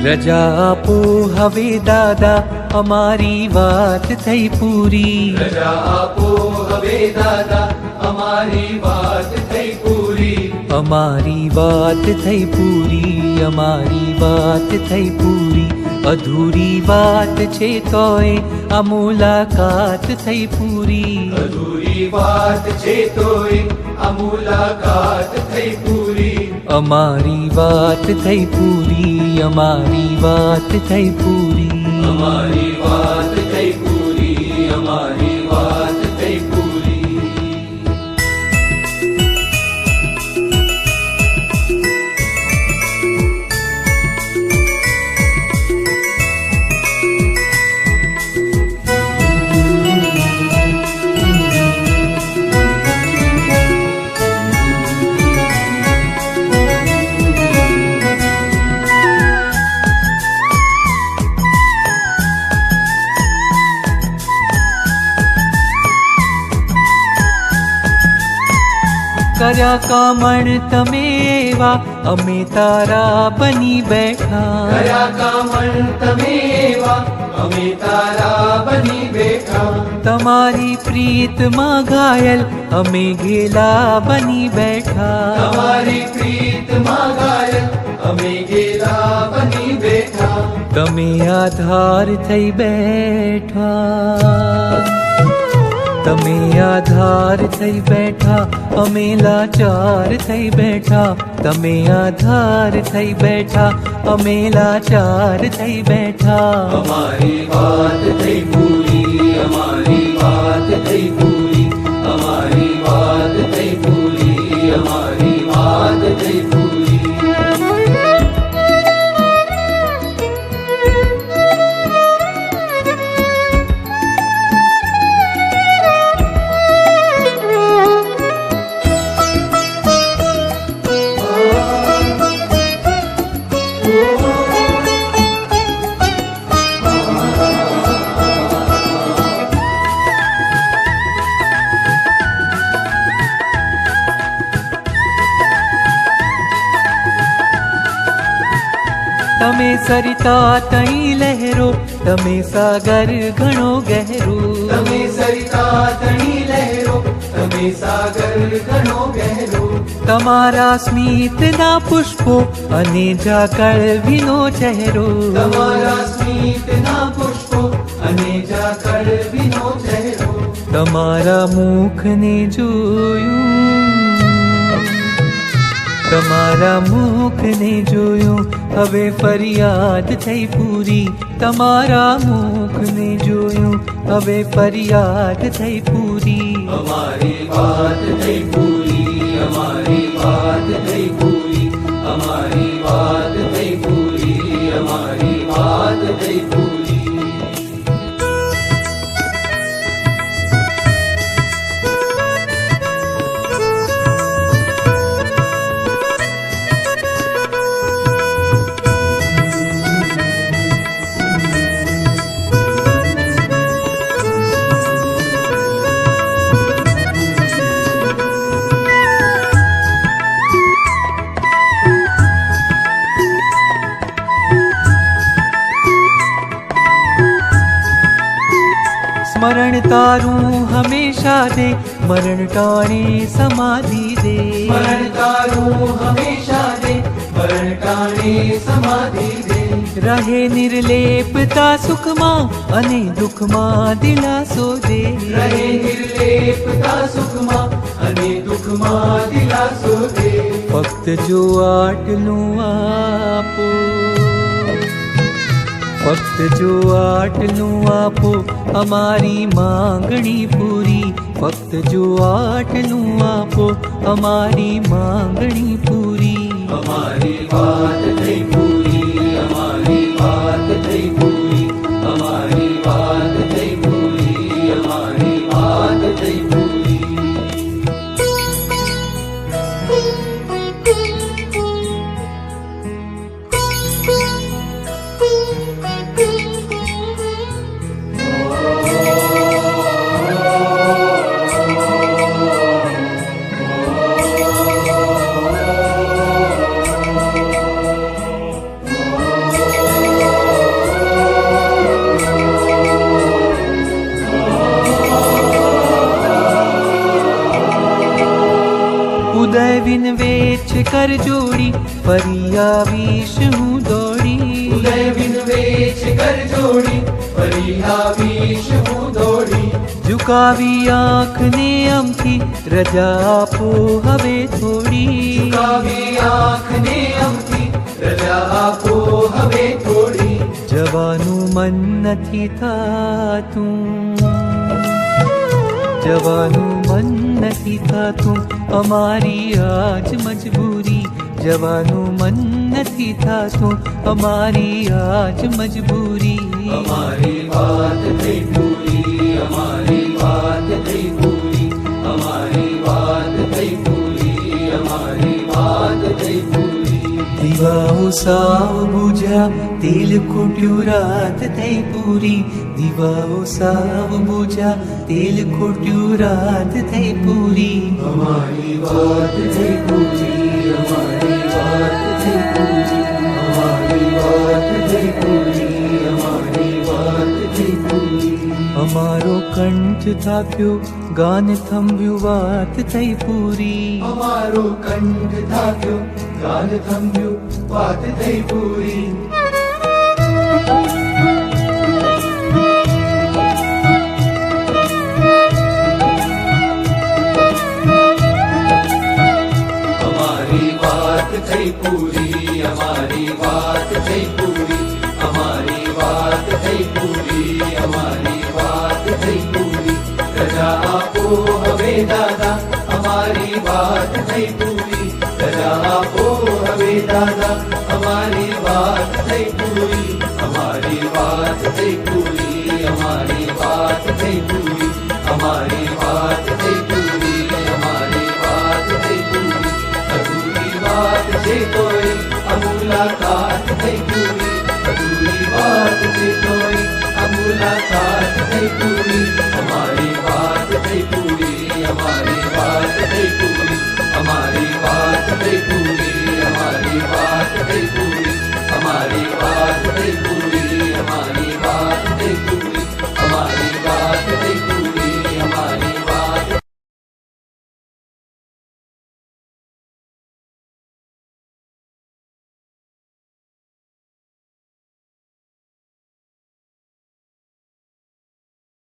રજા આપો હવે દાદા અમારી વાત થઈ પૂરી. રજા આપો હવે દાદા અમારી વાત થઈ પૂરી. અમારી વાત થઈ પૂરી, અમારી વાત થઈ પૂરી. અધૂરી વાત છે તોય આ મુલાકાત થઈ પૂરી. અધૂરી વાત છે તોય આ મુલાકાત થઈ પૂરી. અમારી વાત થઈ પૂરી, અમારી વાત થઈ પૂરી. અમારી વાત થઈ પૂરી. અમારી વાત થઈ પૂરી. કર્યા કામણ તમે એવા અમે તારા બની બેઠા. કર્યા કામણ તમે એવા અમે તારા બની બેઠા. તમારી પ્રીતમાં ઘાયલ અમે ઘેલા બની બેઠા. તમારી પ્રીતમાં ઘાયલ અમે ઘેલા બની બેઠા. તમે આધાર થઈ બેઠા. તમે આધાર થઈ બેઠા, અમે લાચાર થઈ બેઠા. તમે આધાર થઈ બેઠા, અમે લાચાર થઈ બેઠા. અમારી વાત થઈ પૂરી. અમારી વાત થઈ પૂરી. અમારી વાત થઈ પૂરી. અમારી વાત થઈ પૂરી. તમે સરિતા તઈ લહેરો, તમે સાગર ઘણો ગહેરો. તમે સરિતા તણી લહેરો, તમે સાગર ઘણો ગહેરો. તમારા સ્મિતના પુષ્પો અને ઝાકળ ભીનો ચહેરો. તમારા સ્મિતના પુષ્પો અને ઝાકળ ભીનો ચહેરો. તમારા મુખને જોયું, તમારા મુખને જોયું, હવે ફરિયાદ થઈ પૂરી. તમારા મુખને જોયું, હવે ફરિયાદ થઈ પૂરી. અમારી વાત થઈ પૂરી. અમારી વાત થઈ પૂરી. અમારી વાત થઈ પૂરી. અમારી વાત થઈ પૂરી. સ્મરણ તારું હંમેશા દે, મરણ ટાણે સમાધિ દે. મરણ તારું હંમેશા દે, મરણ ટાણે સમાધિ દે. રહે નિર્લેપતા સુખમાં અને દુઃખમાં દિલાસો દે. રહે નિર્લેપતા સુખમાં અને દુઃખમાં દિલાસો દે. ફક્ત જો આટલું આપો, ફક્ત જો આટલું આપો, અમારી માંગણી પૂરી. ફક્ત જો આટલું આપો, અમારી માંગણી પૂરી. અમારી વાત થઈ પૂરી. અમારી વાત થઈ પૂરી. અમારી વાત થઈ પૂરી. અમારી વાત થઈ પૂરી. ઉદય વિન વેચ કર જોડી ફરી આવીશ હું દોડી ઉદય વિન વેચ કર જોડી ફરી આવીશ હું દોડી ઝુકાવી આંખને અમથી રજા આપો હવે થોડી ઝુકાવી આંખને અમથી રજા આપો હવે થોડી જવાનું મન નથી થાતું જવાનું મન નથી થાતું અમારી આજ મજબૂરી જવાનું મન નથી થાતું અમારી આજ મજબૂરી અમારી વાત થઈ પૂરી અમારી વાત થઈ પૂરી અમારી વાત થઈ પૂરી અમારી વાત થઈ પૂરી દીવાઓ સાવ બુઝ્યા તેલ ખૂટ્યું રાત થઈ પૂરી દીવાઓ સાવ બુઝ્યા તેલ ખૂટ્યું રાત થઈ પૂરી અમારી વાત થઈ પૂરી અમારી વાત થઈ પૂરી અમારી વાત થઈ પૂરી અમારી વાત થઈ પૂરી અમારો કંઠ થાક્યો ગાન થંભ્યું વાત થઈ પૂરી અમારો કંઠ થાક્યો ગાન થંભ્યું વાત થઈ પૂરી અમારી વાત થઈ પૂરી અમારી વાત થઈ પૂરી અમારી વાત થઈ પૂરી અમારી વાત થઈ પૂરી રજા આપો હવે દાદા અમારી વાત થઈ પૂરી રજા આપો હવે દાદા અમારી વાત થઈ પૂરી અમારી વાત થઈ પૂરી અમારી વાત થઈ પૂરી અમારી વાત થઈ પૂરી અમારી વાત થઈ પૂરી અધૂરી વાત છે તોય મુલાકાત થઈ પૂરી અધૂરી વાત છે તોય મુલાકાત થઈ પૂરી